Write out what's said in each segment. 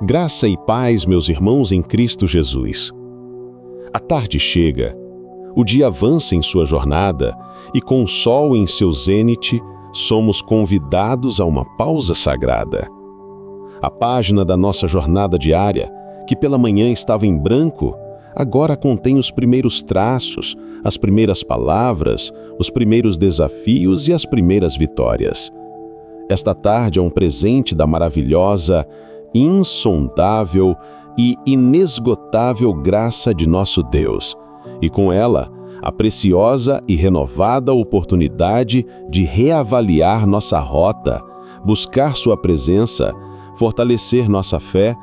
Graça e paz, meus irmãos em Cristo Jesus. A tarde chega, o dia avança em sua jornada e com o sol em seu zênite, somos convidados a uma pausa sagrada. A página da nossa jornada diária, que pela manhã estava em branco, agora contém os primeiros traços, as primeiras palavras, os primeiros desafios e as primeiras vitórias. Esta tarde é um presente da maravilhosa, insondável e inesgotável graça de nosso Deus, e com ela, a preciosa e renovada oportunidade de reavaliar nossa rota, buscar sua presença, fortalecer nossa fé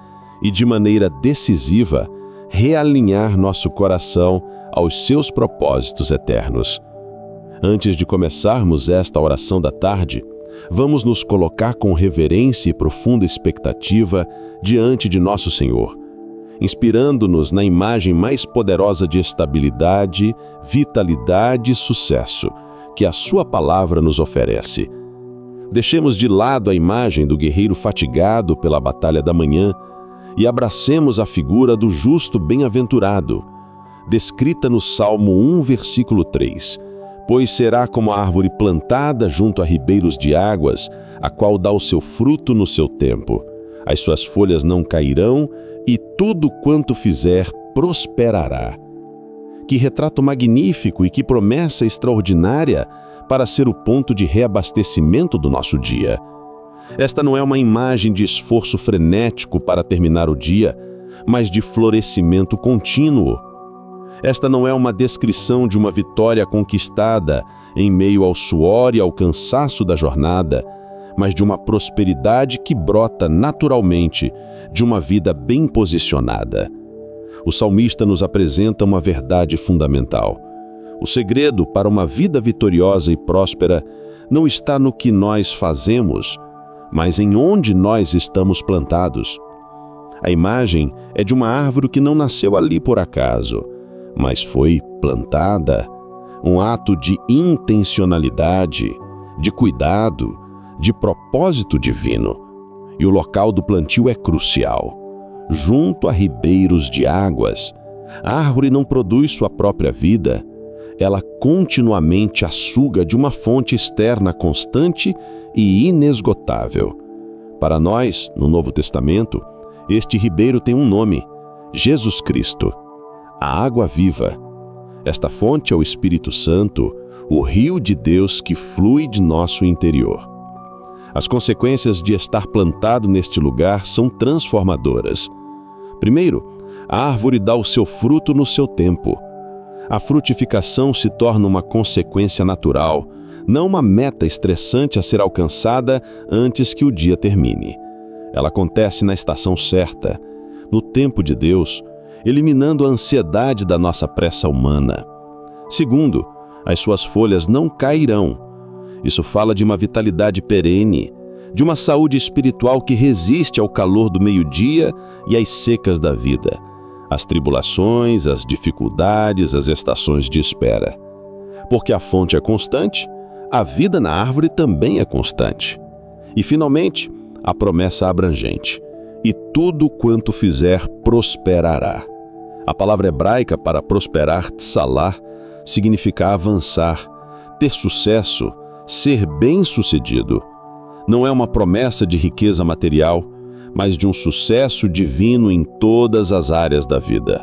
e, de maneira decisiva, realinhar nosso coração aos seus propósitos eternos. Antes de começarmos esta oração da tarde, vamos nos colocar com reverência e profunda expectativa diante de nosso Senhor, inspirando-nos na imagem mais poderosa de estabilidade, vitalidade e sucesso que a sua palavra nos oferece. Deixemos de lado a imagem do guerreiro fatigado pela batalha da manhã e abracemos a figura do justo bem-aventurado, descrita no Salmo 1, versículo 3. Pois será como a árvore plantada junto a ribeiros de águas, a qual dá o seu fruto no seu tempo. As suas folhas não cairão, e tudo quanto fizer prosperará. Que retrato magnífico e que promessa extraordinária para ser o ponto de reabastecimento do nosso dia. Esta não é uma imagem de esforço frenético para terminar o dia, mas de florescimento contínuo. Esta não é uma descrição de uma vitória conquistada em meio ao suor e ao cansaço da jornada, mas de uma prosperidade que brota naturalmente de uma vida bem posicionada. O salmista nos apresenta uma verdade fundamental. O segredo para uma vida vitoriosa e próspera não está no que nós fazemos, mas em onde nós estamos plantados. A imagem é de uma árvore que não nasceu ali por acaso, mas foi plantada, um ato de intencionalidade, de cuidado, de propósito divino. E o local do plantio é crucial. Junto a ribeiros de águas, a árvore não produz sua própria vida, ela continuamente a suga de uma fonte externa constante e inesgotável. Para nós, no Novo Testamento, este ribeiro tem um nome: Jesus Cristo. A água viva. Esta fonte é o Espírito Santo, o rio de Deus que flui de nosso interior. As consequências de estar plantado neste lugar são transformadoras. Primeiro, a árvore dá o seu fruto no seu tempo. A frutificação se torna uma consequência natural, não uma meta estressante a ser alcançada antes que o dia termine. Ela acontece na estação certa, no tempo de Deus, eliminando a ansiedade da nossa pressa humana. Segundo, as suas folhas não cairão. Isso fala de uma vitalidade perene, de uma saúde espiritual que resiste ao calor do meio-dia e às secas da vida, às tribulações, às dificuldades, às estações de espera. Porque a fonte é constante, a vida na árvore também é constante. E, finalmente, a promessa abrangente: e tudo quanto fizer prosperará. A palavra hebraica para prosperar, tsalah, significa avançar, ter sucesso, ser bem-sucedido. Não é uma promessa de riqueza material, mas de um sucesso divino em todas as áreas da vida.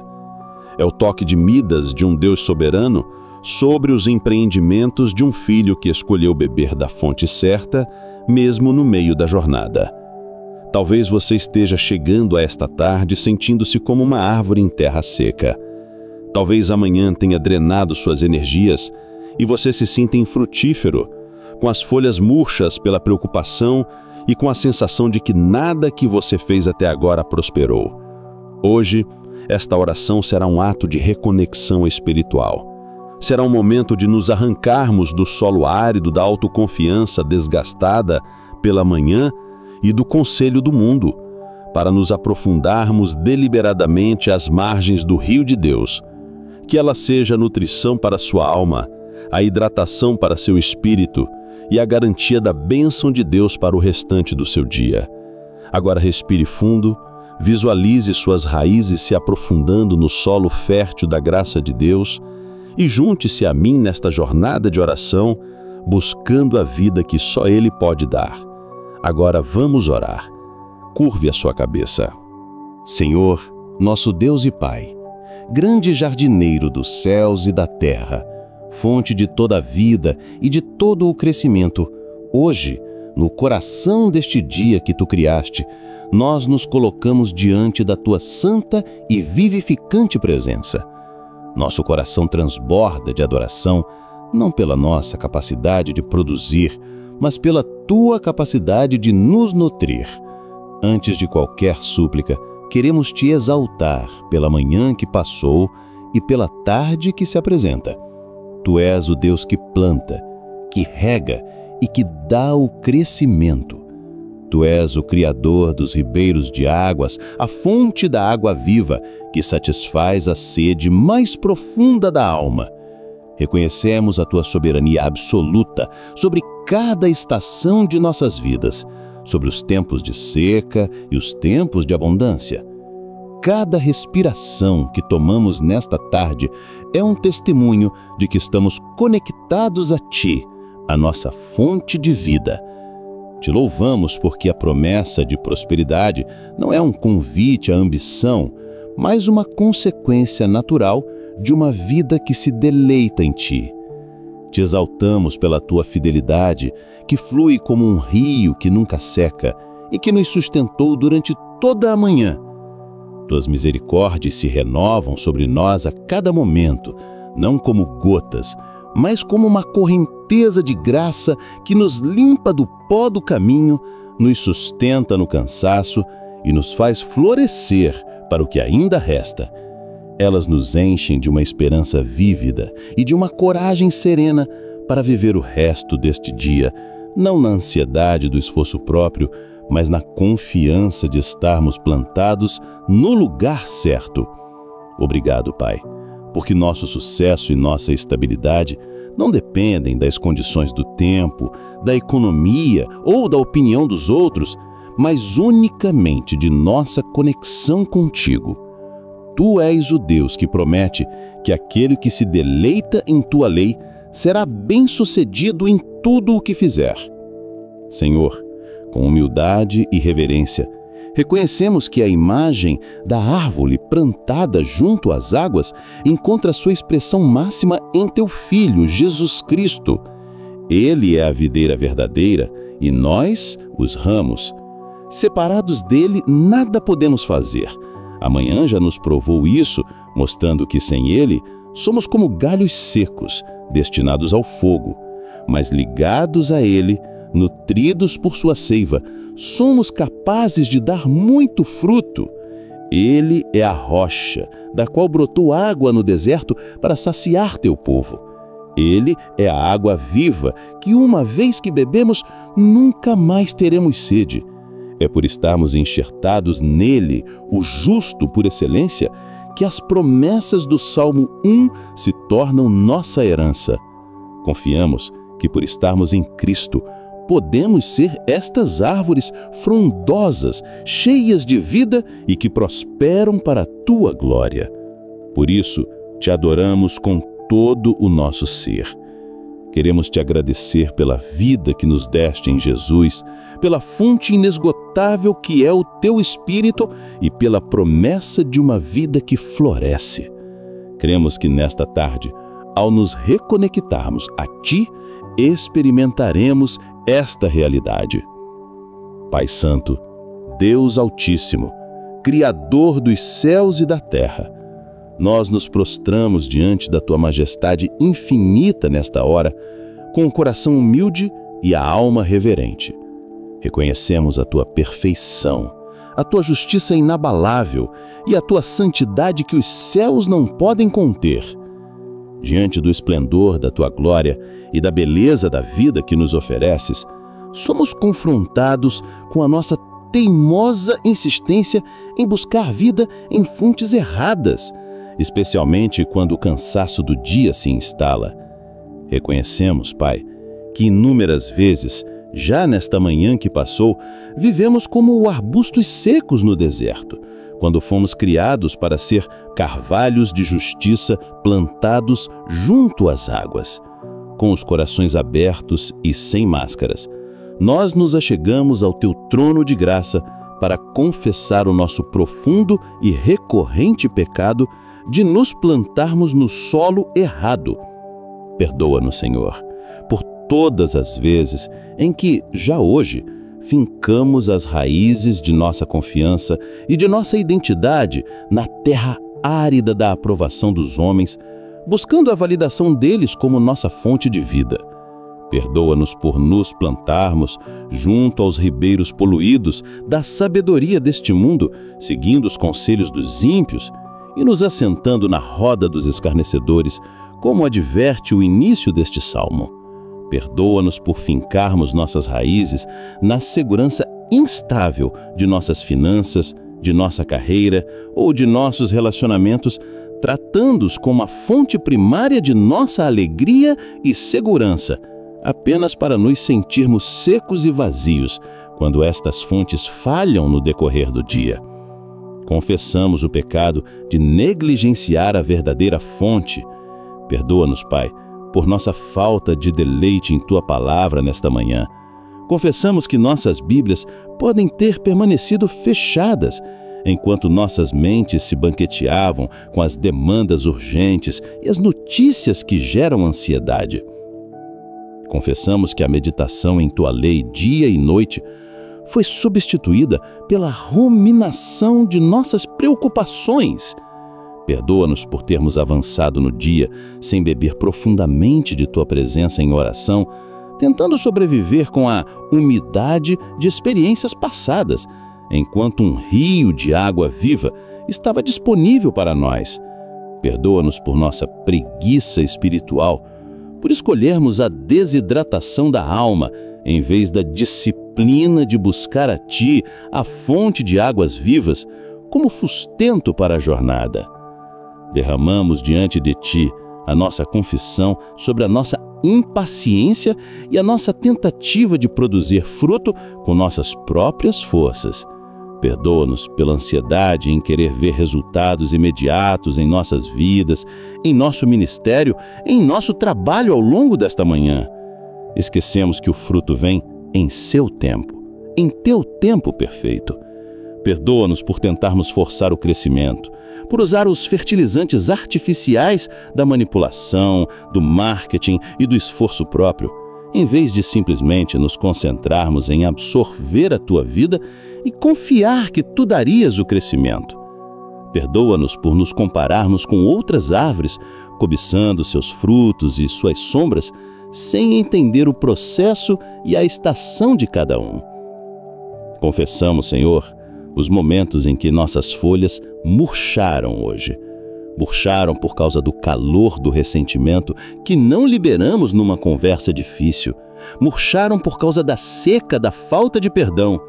É o toque de Midas de um Deus soberano sobre os empreendimentos de um filho que escolheu beber da fonte certa, mesmo no meio da jornada. Talvez você esteja chegando a esta tarde sentindo-se como uma árvore em terra seca. Talvez amanhã tenha drenado suas energias e você se sinta infrutífero, com as folhas murchas pela preocupação e com a sensação de que nada que você fez até agora prosperou. Hoje, esta oração será um ato de reconexão espiritual. Será um momento de nos arrancarmos do solo árido da autoconfiança desgastada pela manhã e do conselho do mundo, para nos aprofundarmos deliberadamente às margens do rio de Deus. Que ela seja a nutrição para sua alma, a hidratação para seu espírito e a garantia da bênção de Deus para o restante do seu dia. Agora respire fundo, visualize suas raízes se aprofundando no solo fértil da graça de Deus e junte-se a mim nesta jornada de oração, buscando a vida que só Ele pode dar. Agora vamos orar. Curve a sua cabeça. Senhor, nosso Deus e Pai, grande jardineiro dos céus e da terra, fonte de toda a vida e de todo o crescimento, hoje, no coração deste dia que Tu criaste, nós nos colocamos diante da Tua santa e vivificante presença. Nosso coração transborda de adoração, não pela nossa capacidade de produzir, mas pela Tua capacidade de nos nutrir. Antes de qualquer súplica, queremos Te exaltar pela manhã que passou e pela tarde que se apresenta. Tu és o Deus que planta, que rega e que dá o crescimento. Tu és o Criador dos ribeiros de águas, a fonte da água viva, que satisfaz a sede mais profunda da alma. Reconhecemos a Tua soberania absoluta sobre cada estação de nossas vidas, sobre os tempos de seca e os tempos de abundância. Cada respiração que tomamos nesta tarde é um testemunho de que estamos conectados a Ti, a nossa fonte de vida. Te louvamos porque a promessa de prosperidade não é um convite à ambição, mas uma consequência natural de uma vida que se deleita em Ti. Te exaltamos pela Tua fidelidade, que flui como um rio que nunca seca e que nos sustentou durante toda a manhã. Tuas misericórdias se renovam sobre nós a cada momento, não como gotas, mas como uma correnteza de graça que nos limpa do pó do caminho, nos sustenta no cansaço e nos faz florescer para o que ainda resta. Elas nos enchem de uma esperança vívida e de uma coragem serena para viver o resto deste dia, não na ansiedade do esforço próprio, mas na confiança de estarmos plantados no lugar certo. Obrigado, Pai, porque nosso sucesso e nossa estabilidade não dependem das condições do tempo, da economia ou da opinião dos outros, mas unicamente de nossa conexão contigo. Tu és o Deus que promete que aquele que se deleita em Tua lei será bem-sucedido em tudo o que fizer. Senhor, com humildade e reverência, reconhecemos que a imagem da árvore plantada junto às águas encontra sua expressão máxima em Teu Filho, Jesus Cristo. Ele é a videira verdadeira e nós, os ramos. Separados dele, nada podemos fazer. Amanhã já nos provou isso, mostrando que sem ele, somos como galhos secos, destinados ao fogo. Mas ligados a ele, nutridos por sua seiva, somos capazes de dar muito fruto. Ele é a rocha, da qual brotou água no deserto para saciar Teu povo. Ele é a água viva, que uma vez que bebemos, nunca mais teremos sede. É por estarmos enxertados nele, o justo por excelência, que as promessas do Salmo 1 se tornam nossa herança. Confiamos que por estarmos em Cristo, podemos ser estas árvores frondosas, cheias de vida e que prosperam para a Tua glória. Por isso, Te adoramos com todo o nosso ser. Queremos Te agradecer pela vida que nos deste em Jesus, pela fonte inesgotável que é o Teu Espírito e pela promessa de uma vida que floresce. Cremos que nesta tarde, ao nos reconectarmos a Ti, experimentaremos esta realidade. Pai Santo, Deus Altíssimo, Criador dos céus e da terra, nós nos prostramos diante da Tua majestade infinita nesta hora, com o coração humilde e a alma reverente. Reconhecemos a Tua perfeição, a Tua justiça inabalável e a Tua santidade que os céus não podem conter. Diante do esplendor da Tua glória e da beleza da vida que nos ofereces, somos confrontados com a nossa teimosa insistência em buscar vida em fontes erradas, especialmente quando o cansaço do dia se instala. Reconhecemos, Pai, que inúmeras vezes Já nesta manhã que passou, vivemos como arbustos secos no deserto, quando fomos criados para ser carvalhos de justiça plantados junto às águas. Com os corações abertos e sem máscaras, nós nos achegamos ao teu trono de graça para confessar o nosso profundo e recorrente pecado de nos plantarmos no solo errado. Perdoa-nos, Senhor, por todas as vezes em que, já hoje, fincamos as raízes de nossa confiança e de nossa identidade na terra árida da aprovação dos homens, buscando a validação deles como nossa fonte de vida. Perdoa-nos por nos plantarmos junto aos ribeiros poluídos da sabedoria deste mundo, seguindo os conselhos dos ímpios e nos assentando na roda dos escarnecedores, como adverte o início deste salmo. Perdoa-nos por fincarmos nossas raízes na segurança instável de nossas finanças, de nossa carreira ou de nossos relacionamentos, tratando-os como a fonte primária de nossa alegria e segurança, apenas para nos sentirmos secos e vazios quando estas fontes falham no decorrer do dia. Confessamos o pecado de negligenciar a verdadeira fonte. Perdoa-nos, Pai, por nossa falta de deleite em Tua palavra nesta manhã. Confessamos que nossas Bíblias podem ter permanecido fechadas, enquanto nossas mentes se banqueteavam com as demandas urgentes e as notícias que geram ansiedade. Confessamos que a meditação em Tua lei dia e noite foi substituída pela ruminação de nossas preocupações. Perdoa-nos por termos avançado no dia sem beber profundamente de Tua presença em oração, tentando sobreviver com a umidade de experiências passadas, enquanto um rio de água viva estava disponível para nós. Perdoa-nos por nossa preguiça espiritual, por escolhermos a desidratação da alma em vez da disciplina de buscar a Ti, a fonte de águas vivas, como sustento para a jornada. Derramamos diante de Ti a nossa confissão sobre a nossa impaciência e a nossa tentativa de produzir fruto com nossas próprias forças. Perdoa-nos pela ansiedade em querer ver resultados imediatos em nossas vidas, em nosso ministério, em nosso trabalho ao longo desta manhã. Esquecemos que o fruto vem em seu tempo, em Teu tempo perfeito. Perdoa-nos por tentarmos forçar o crescimento, por usar os fertilizantes artificiais da manipulação, do marketing e do esforço próprio, em vez de simplesmente nos concentrarmos em absorver a Tua vida e confiar que Tu darias o crescimento. Perdoa-nos por nos compararmos com outras árvores, cobiçando seus frutos e suas sombras, sem entender o processo e a estação de cada um. Confessamos, Senhor, os momentos em que nossas folhas murcharam hoje. Murcharam por causa do calor do ressentimento que não liberamos numa conversa difícil. Murcharam por causa da seca da falta de perdão.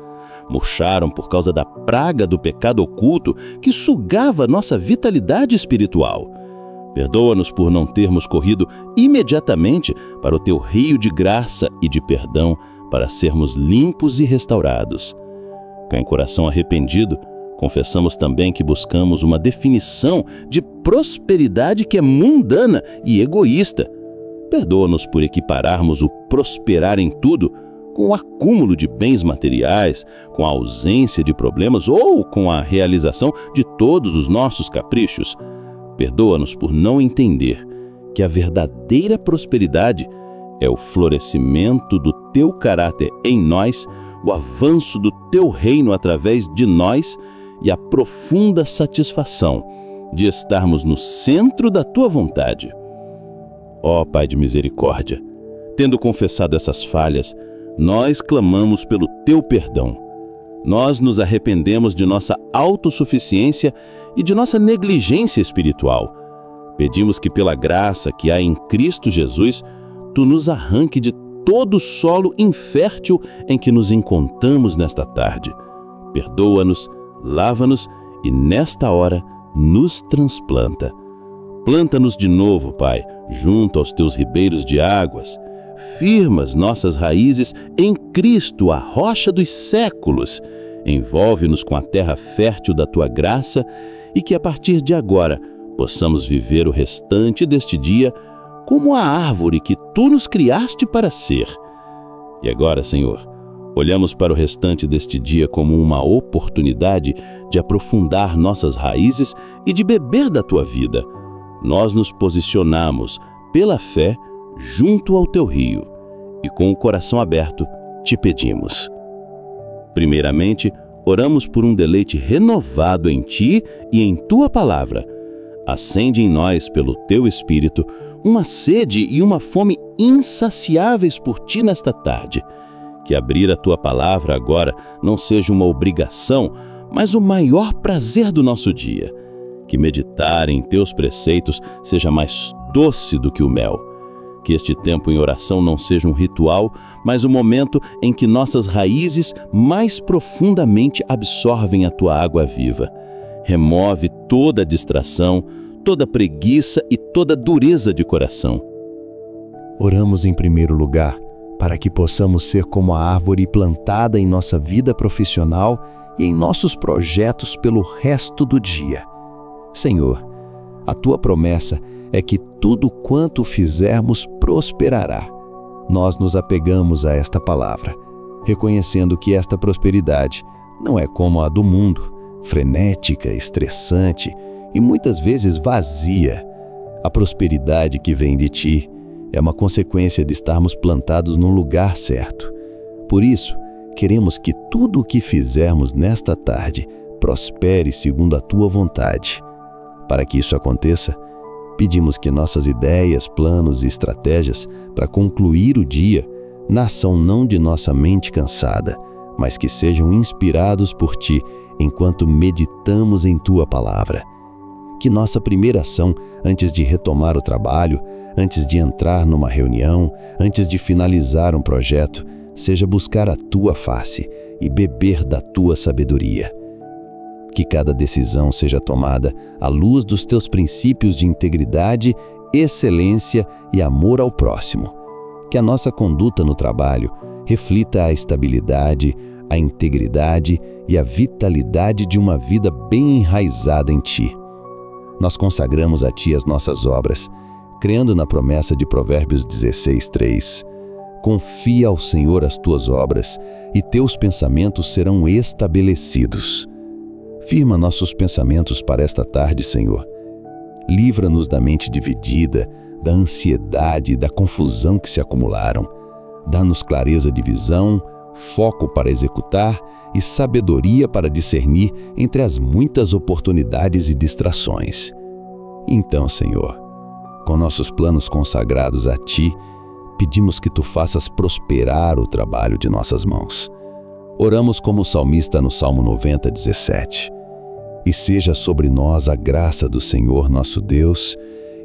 Murcharam por causa da praga do pecado oculto que sugava nossa vitalidade espiritual. Perdoa-nos por não termos corrido imediatamente para o Teu rio de graça e de perdão para sermos limpos e restaurados. Com o coração arrependido, confessamos também que buscamos uma definição de prosperidade que é mundana e egoísta. Perdoa-nos por equipararmos o prosperar em tudo com o acúmulo de bens materiais, com a ausência de problemas ou com a realização de todos os nossos caprichos. Perdoa-nos por não entender que a verdadeira prosperidade é o florescimento do Teu caráter em nós, o avanço do Teu reino através de nós e a profunda satisfação de estarmos no centro da Tua vontade. Ó Pai de misericórdia, tendo confessado essas falhas, nós clamamos pelo Teu perdão. Nós nos arrependemos de nossa autossuficiência e de nossa negligência espiritual. Pedimos que pela graça que há em Cristo Jesus, Tu nos arranque de todo o solo infértil em que nos encontramos nesta tarde. Perdoa-nos, lava-nos e, nesta hora, nos transplanta. Planta-nos de novo, Pai, junto aos Teus ribeiros de águas. firmas nossas raízes em Cristo, a rocha dos séculos. Envolve-nos com a terra fértil da Tua graça e que a partir de agora possamos viver o restante deste dia como a árvore que Tu nos criaste para ser. E agora, Senhor, olhamos para o restante deste dia como uma oportunidade de aprofundar nossas raízes e de beber da Tua vida. Nós nos posicionamos, pela fé, junto ao Teu rio e com o coração aberto Te pedimos. Primeiramente, oramos por um deleite renovado em Ti e em Tua palavra. Acende em nós, pelo Teu Espírito, uma sede e uma fome insaciáveis por Ti nesta tarde. Que abrir a Tua palavra agora não seja uma obrigação, mas o maior prazer do nosso dia. Que meditar em Teus preceitos seja mais doce do que o mel. Que este tempo em oração não seja um ritual, mas o momento em que nossas raízes mais profundamente absorvem a Tua água viva. Remove toda distração, toda preguiça e toda dureza de coração. Oramos em primeiro lugar para que possamos ser como a árvore plantada em nossa vida profissional e em nossos projetos pelo resto do dia. Senhor, a Tua promessa é que tudo quanto fizermos prosperará. Nós nos apegamos a esta palavra, reconhecendo que esta prosperidade não é como a do mundo, frenética, estressante e muitas vezes vazia. A prosperidade que vem de Ti é uma consequência de estarmos plantados no lugar certo. Por isso, queremos que tudo o que fizermos nesta tarde prospere segundo a Tua vontade. Para que isso aconteça, pedimos que nossas ideias, planos e estratégias para concluir o dia nasçam não de nossa mente cansada, mas que sejam inspirados por Ti enquanto meditamos em Tua palavra. Que nossa primeira ação, antes de retomar o trabalho, antes de entrar numa reunião, antes de finalizar um projeto, seja buscar a Tua face e beber da Tua sabedoria. Que cada decisão seja tomada à luz dos Teus princípios de integridade, excelência e amor ao próximo. Que a nossa conduta no trabalho reflita a estabilidade, a integridade e a vitalidade de uma vida bem enraizada em Ti. Nós consagramos a Ti as nossas obras, crendo na promessa de Provérbios 16:3. Confia ao Senhor as Tuas obras, e Teus pensamentos serão estabelecidos. Firma nossos pensamentos para esta tarde, Senhor. Livra-nos da mente dividida, da ansiedade e da confusão que se acumularam. Dá-nos clareza de visão, foco para executar e sabedoria para discernir entre as muitas oportunidades e distrações. Então, Senhor, com nossos planos consagrados a Ti, pedimos que Tu faças prosperar o trabalho de nossas mãos. Oramos como o salmista no Salmo 90:17. E seja sobre nós a graça do Senhor nosso Deus,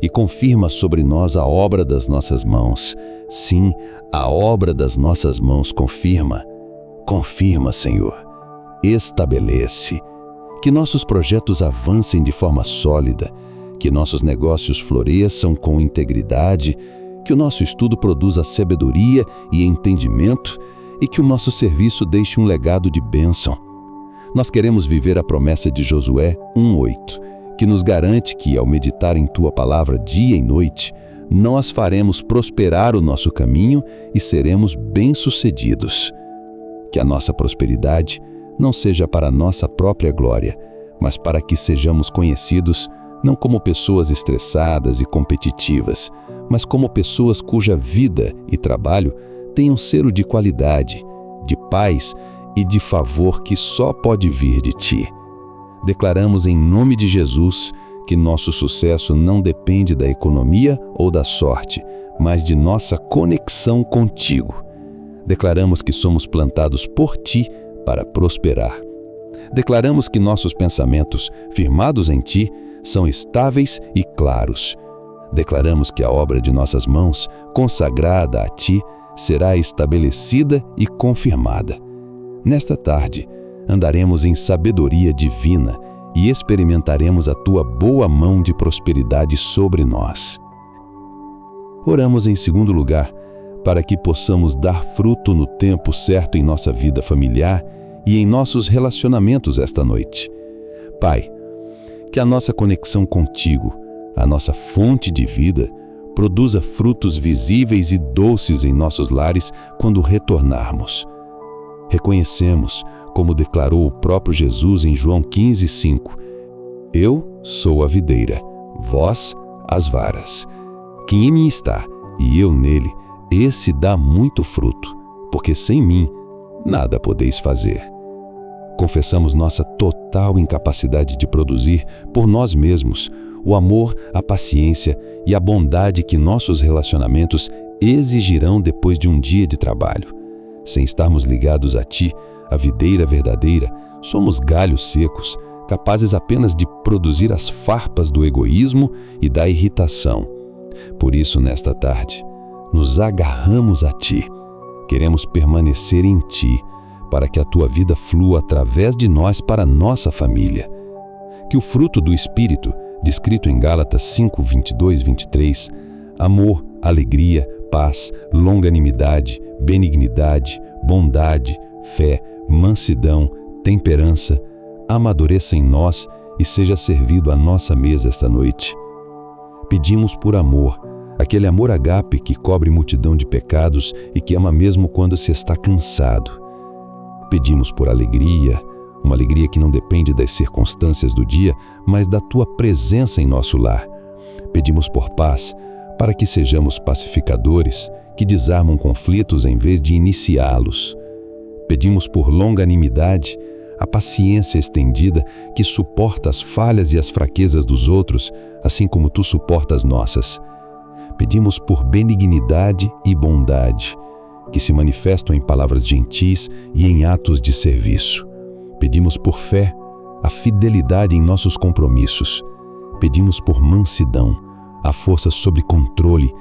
e confirma sobre nós a obra das nossas mãos. Sim, a obra das nossas mãos confirma. Confirma, Senhor. Estabelece. Que nossos projetos avancem de forma sólida, que nossos negócios floresçam com integridade, que o nosso estudo produza sabedoria e entendimento e que o nosso serviço deixe um legado de bênção. Nós queremos viver a promessa de Josué 1:8, que nos garante que, ao meditar em Tua palavra dia e noite, nós faremos prosperar o nosso caminho e seremos bem-sucedidos. Que a nossa prosperidade não seja para a nossa própria glória, mas para que sejamos conhecidos não como pessoas estressadas e competitivas, mas como pessoas cuja vida e trabalho tenham selo de qualidade, de paz e de favor que só pode vir de Ti. Declaramos em nome de Jesus que nosso sucesso não depende da economia ou da sorte, mas de nossa conexão contigo. Declaramos que somos plantados por Ti para prosperar. Declaramos que nossos pensamentos, firmados em Ti, são estáveis e claros. Declaramos que a obra de nossas mãos, consagrada a Ti, será estabelecida e confirmada. Nesta tarde, andaremos em sabedoria divina e experimentaremos a Tua boa mão de prosperidade sobre nós. Oramos em segundo lugar, para que possamos dar fruto no tempo certo em nossa vida familiar e em nossos relacionamentos esta noite. Pai, que a nossa conexão contigo, a nossa fonte de vida, produza frutos visíveis e doces em nossos lares quando retornarmos. Reconhecemos, como declarou o próprio Jesus em João 15:5, eu sou a videira, vós as varas. Quem em mim está e eu nele, esse dá muito fruto, porque sem mim nada podeis fazer. Confessamos nossa total incapacidade de produzir por nós mesmos o amor, a paciência e a bondade que nossos relacionamentos exigirão depois de um dia de trabalho. Sem estarmos ligados a Ti, a videira verdadeira, somos galhos secos, capazes apenas de produzir as farpas do egoísmo e da irritação. Por isso, nesta tarde, nos agarramos a Ti. Queremos permanecer em Ti, para que a Tua vida flua através de nós para a nossa família. Que o fruto do Espírito, descrito em Gálatas 5:22-23, amor, alegria, paz, longanimidade, benignidade, bondade, fé, mansidão, temperança, amadureça em nós e seja servido à nossa mesa esta noite. Pedimos por amor, aquele amor ágape que cobre multidão de pecados e que ama mesmo quando se está cansado. Pedimos por alegria, uma alegria que não depende das circunstâncias do dia, mas da Tua presença em nosso lar. Pedimos por paz, para que sejamos pacificadores, que desarmam conflitos em vez de iniciá-los. Pedimos por longanimidade, a paciência estendida que suporta as falhas e as fraquezas dos outros, assim como Tu suportas nossas. Pedimos por benignidade e bondade, que se manifestam em palavras gentis e em atos de serviço. Pedimos por fé, a fidelidade em nossos compromissos. Pedimos por mansidão, a força sob controle,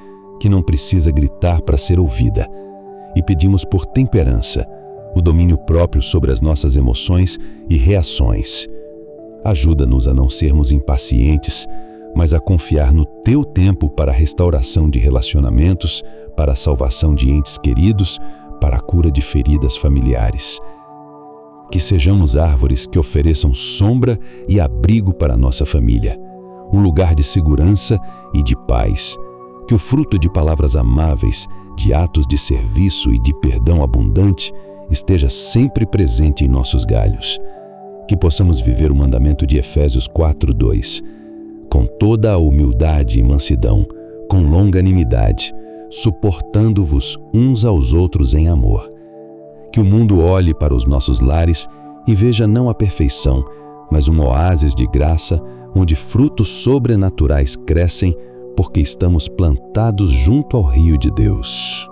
que não precisa gritar para ser ouvida. E pedimos por temperança, o domínio próprio sobre as nossas emoções e reações. Ajuda-nos a não sermos impacientes, mas a confiar no Teu tempo para a restauração de relacionamentos, para a salvação de entes queridos, para a cura de feridas familiares. Que sejamos árvores que ofereçam sombra e abrigo para a nossa família, um lugar de segurança e de paz. Que o fruto de palavras amáveis, de atos de serviço e de perdão abundante esteja sempre presente em nossos galhos. Que possamos viver o mandamento de Efésios 4:2, com toda a humildade e mansidão, com longanimidade, suportando-vos uns aos outros em amor. Que o mundo olhe para os nossos lares e veja não a perfeição, mas um oásis de graça, onde frutos sobrenaturais crescem, porque estamos plantados junto ao rio de Deus.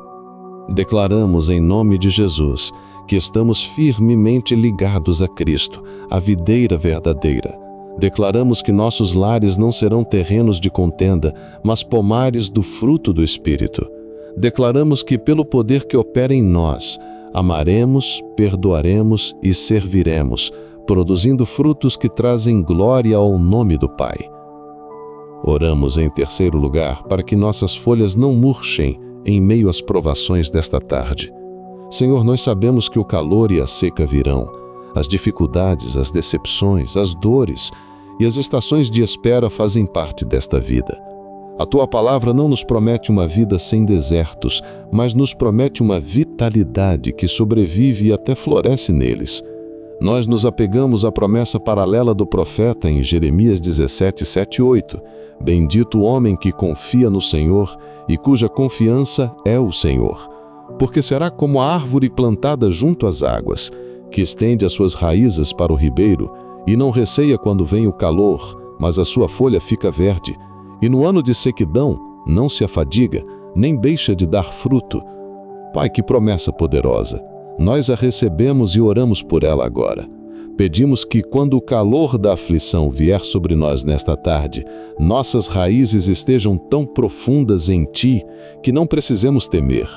Declaramos em nome de Jesus que estamos firmemente ligados a Cristo, a videira verdadeira. Declaramos que nossos lares não serão terrenos de contenda, mas pomares do fruto do Espírito. Declaramos que, pelo poder que opera em nós, amaremos, perdoaremos e serviremos, produzindo frutos que trazem glória ao nome do Pai. Oramos em terceiro lugar para que nossas folhas não murchem em meio às provações desta tarde. Senhor, nós sabemos que o calor e a seca virão, as dificuldades, as decepções, as dores e as estações de espera fazem parte desta vida. A Tua palavra não nos promete uma vida sem desertos, mas nos promete uma vitalidade que sobrevive e até floresce neles. Nós nos apegamos à promessa paralela do profeta em Jeremias 17:7-8. Bendito o homem que confia no Senhor e cuja confiança é o Senhor. Porque será como a árvore plantada junto às águas, que estende as suas raízes para o ribeiro e não receia quando vem o calor, mas a sua folha fica verde. E no ano de sequidão não se afadiga, nem deixa de dar fruto. Pai, que promessa poderosa! Nós a recebemos e oramos por ela agora. Pedimos que, quando o calor da aflição vier sobre nós nesta tarde, nossas raízes estejam tão profundas em Ti que não precisemos temer.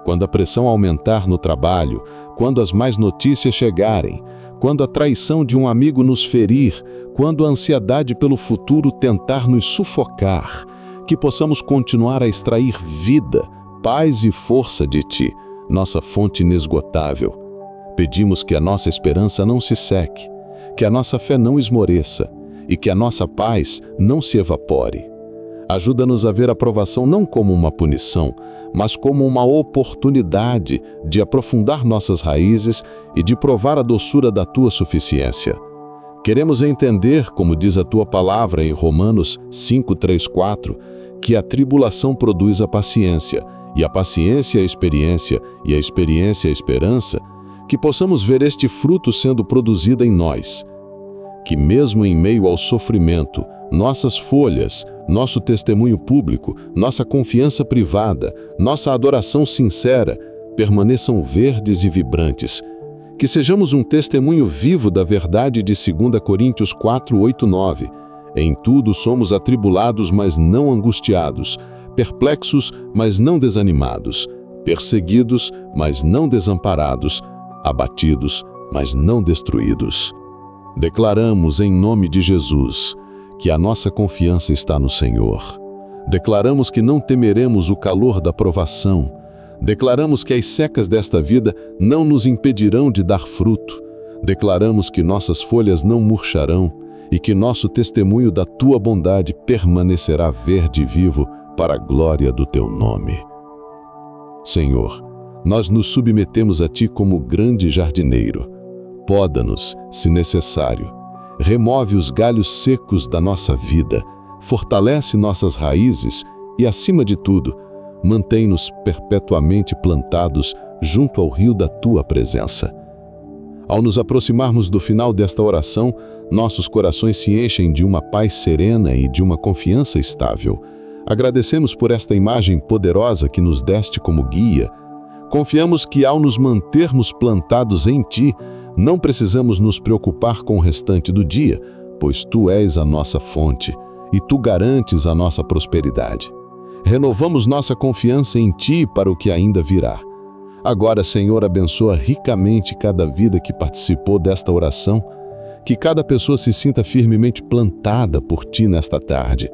Quando a pressão aumentar no trabalho, quando as más notícias chegarem, quando a traição de um amigo nos ferir, quando a ansiedade pelo futuro tentar nos sufocar, que possamos continuar a extrair vida, paz e força de Ti, nossa fonte inesgotável. Pedimos que a nossa esperança não se seque, que a nossa fé não esmoreça e que a nossa paz não se evapore. Ajuda-nos a ver a provação não como uma punição, mas como uma oportunidade de aprofundar nossas raízes e de provar a doçura da Tua suficiência. Queremos entender, como diz a Tua palavra em Romanos 5:3-4, que a tribulação produz a paciência, e a paciência a experiência, e a experiência a esperança, que possamos ver este fruto sendo produzido em nós. Que mesmo em meio ao sofrimento, nossas folhas, nosso testemunho público, nossa confiança privada, nossa adoração sincera, permaneçam verdes e vibrantes. Que sejamos um testemunho vivo da verdade de 2 Coríntios 4:8-9. Em tudo somos atribulados, mas não angustiados, perplexos, mas não desanimados, perseguidos, mas não desamparados, abatidos, mas não destruídos. Declaramos em nome de Jesus que a nossa confiança está no Senhor. Declaramos que não temeremos o calor da provação. Declaramos que as secas desta vida não nos impedirão de dar fruto. Declaramos que nossas folhas não murcharão e que nosso testemunho da Tua bondade permanecerá verde e vivo para a glória do Teu nome. Senhor, nós nos submetemos a Ti como grande jardineiro. Poda-nos, se necessário. Remove os galhos secos da nossa vida, fortalece nossas raízes e, acima de tudo, mantém-nos perpetuamente plantados junto ao rio da Tua presença. Ao nos aproximarmos do final desta oração, nossos corações se enchem de uma paz serena e de uma confiança estável. Agradecemos por esta imagem poderosa que nos deste como guia. Confiamos que, ao nos mantermos plantados em Ti, não precisamos nos preocupar com o restante do dia, pois Tu és a nossa fonte e Tu garantes a nossa prosperidade. Renovamos nossa confiança em Ti para o que ainda virá. Agora, Senhor, abençoa ricamente cada vida que participou desta oração, que cada pessoa se sinta firmemente plantada por Ti nesta tarde,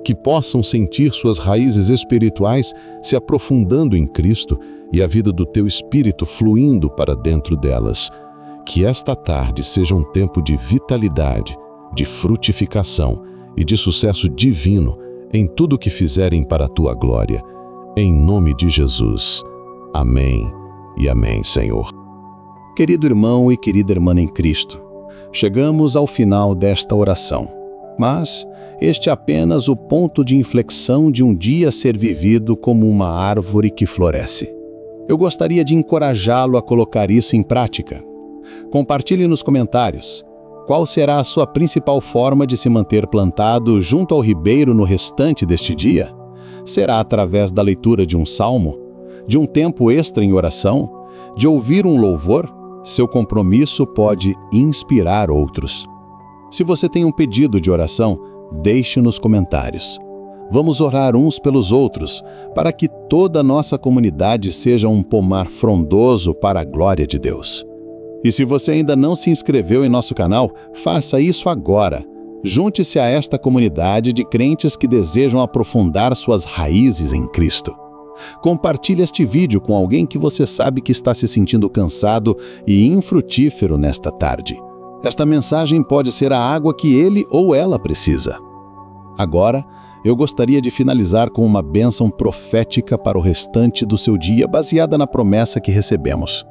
que possam sentir suas raízes espirituais se aprofundando em Cristo e a vida do Teu Espírito fluindo para dentro delas. Que esta tarde seja um tempo de vitalidade, de frutificação e de sucesso divino em tudo o que fizerem para a Tua glória. Em nome de Jesus. Amém e amém, Senhor. Querido irmão e querida irmã em Cristo, chegamos ao final desta oração, mas este é apenas o ponto de inflexão de um dia ser vivido como uma árvore que floresce. Eu gostaria de encorajá-lo a colocar isso em prática. Compartilhe nos comentários qual será a sua principal forma de se manter plantado junto ao ribeiro no restante deste dia. Será através da leitura de um salmo, de um tempo extra em oração, de ouvir um louvor? Seu compromisso pode inspirar outros. Se você tem um pedido de oração, deixe nos comentários. Vamos orar uns pelos outros, para que toda a nossa comunidade seja um pomar frondoso para a glória de Deus. E se você ainda não se inscreveu em nosso canal, faça isso agora. Junte-se a esta comunidade de crentes que desejam aprofundar suas raízes em Cristo. Compartilhe este vídeo com alguém que você sabe que está se sentindo cansado e infrutífero nesta tarde. Esta mensagem pode ser a água que ele ou ela precisa. Agora, eu gostaria de finalizar com uma bênção profética para o restante do seu dia, baseada na promessa que recebemos.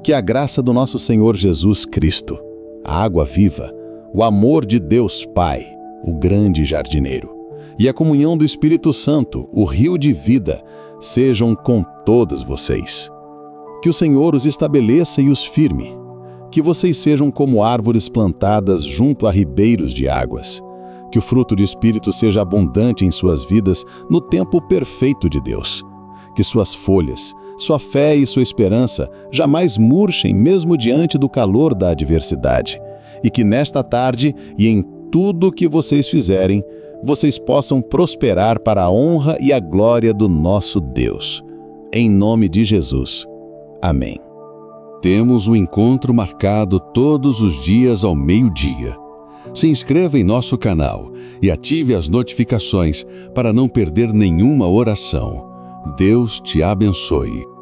Que a graça do nosso Senhor Jesus Cristo, a água viva, o amor de Deus Pai, o grande jardineiro, e a comunhão do Espírito Santo, o rio de vida, sejam com todos vocês. Que o Senhor os estabeleça e os firme. Que vocês sejam como árvores plantadas junto a ribeiros de águas. Que o fruto do Espírito seja abundante em suas vidas no tempo perfeito de Deus. Que suas folhas, sua fé e sua esperança jamais murchem mesmo diante do calor da adversidade. E que nesta tarde e em tudo que vocês fizerem, vocês possam prosperar para a honra e a glória do nosso Deus. Em nome de Jesus. Amém. Temos um encontro marcado todos os dias ao meio-dia. Se inscreva em nosso canal e ative as notificações para não perder nenhuma oração. Deus te abençoe.